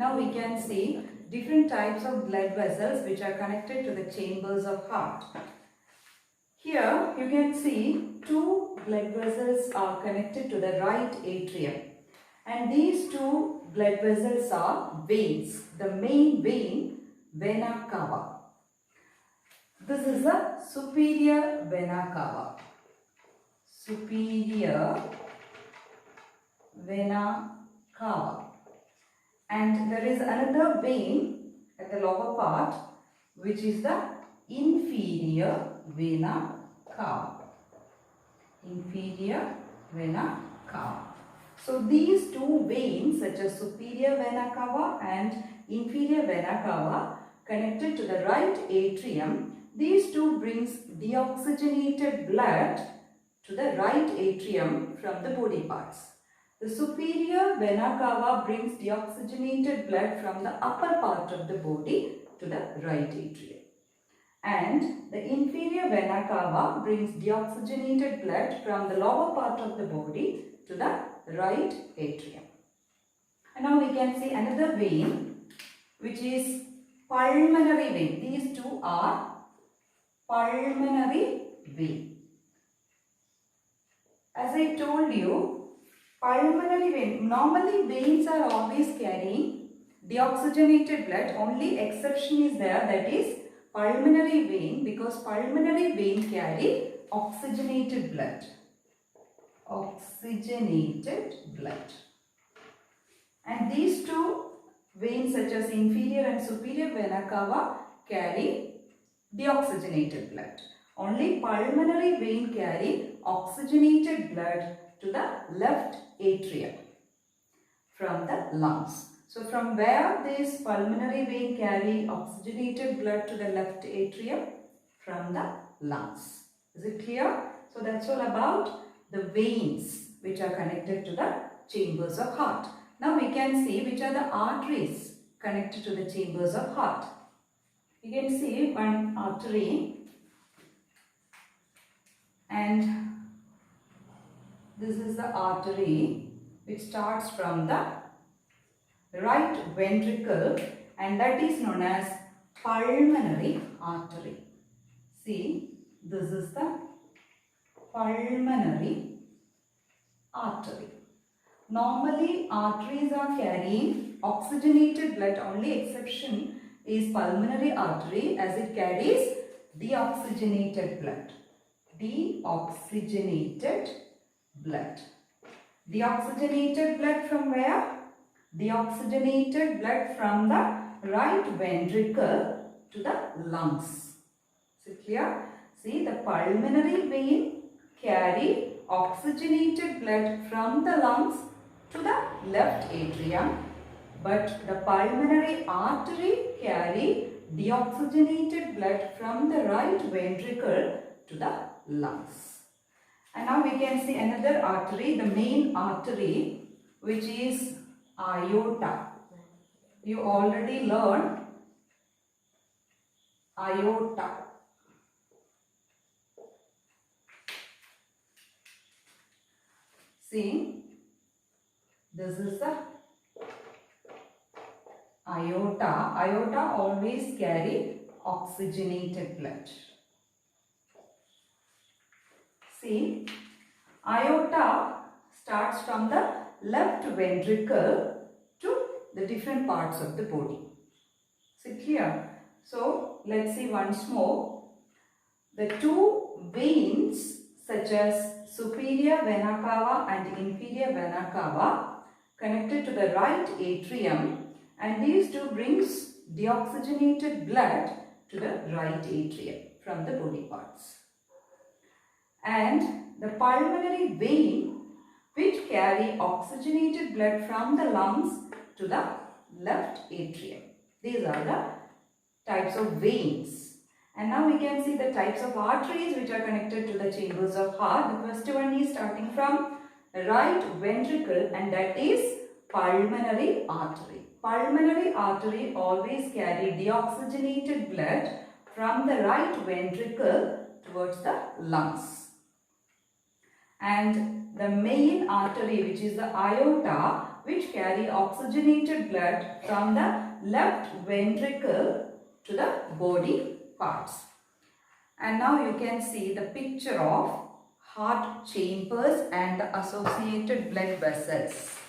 Now we can see different types of blood vessels which are connected to the chambers of heart. Here you can see two blood vessels are connected to the right atrium, and these two blood vessels are veins. The main vein, vena cava. This is the superior vena cava. Superior vena cava. And there is another vein at the lower part which is the inferior vena cava. Inferior vena cava. So these two veins, such as superior vena cava and inferior vena cava, connected to the right atrium, these two brings deoxygenated blood to the right atrium from the body parts. The superior vena cava brings deoxygenated blood from the upper part of the body to the right atrium. And the inferior vena cava brings deoxygenated blood from the lower part of the body to the right atrium. And now we can see another vein which is pulmonary vein. These two are pulmonary vein. As I told you, pulmonary vein, normally veins are always carrying deoxygenated blood. Only exception is there, that is pulmonary vein, because pulmonary vein carry oxygenated blood. Oxygenated blood. And these two veins, such as inferior and superior vena cava, carry deoxygenated blood. Only pulmonary vein carry oxygenated blood to the left atrium from the lungs. So from where this pulmonary vein carry oxygenated blood to the left atrium? From the lungs. Is it clear? So that's all about the veins which are connected to the chambers of heart. Now we can see which are the arteries connected to the chambers of heart. You can see one artery, and this is the artery which starts from the right ventricle, and that is known as pulmonary artery. See, this is the pulmonary artery. Normally arteries are carrying oxygenated blood. Only exception is pulmonary artery, as it carries deoxygenated blood. Deoxygenated blood. Deoxygenated blood from where? Deoxygenated blood from the right ventricle to the lungs. Is it clear? See, the pulmonary vein carry oxygenated blood from the lungs to the left atrium, but the pulmonary artery carry deoxygenated blood from the right ventricle to the lungs. And now we can see another artery, the main artery, which is aorta. You already learned aorta. See, this is the aorta. Aorta always carry oxygenated blood. See, aorta starts from the left ventricle to the different parts of the body. Is it clear? So, let's see once more. The two veins, such as superior vena cava and inferior vena cava, connected to the right atrium, and these two brings deoxygenated blood to the right atrium from the body parts. And the pulmonary vein, which carry oxygenated blood from the lungs to the left atrium. These are the types of veins. And now we can see the types of arteries which are connected to the chambers of heart. The first one is starting from the right ventricle, and that is pulmonary artery. Pulmonary artery always carry deoxygenated blood from the right ventricle towards the lungs. And the main artery, which is the aorta, which carry oxygenated blood from the left ventricle to the body parts. And now you can see the picture of heart chambers and the associated blood vessels.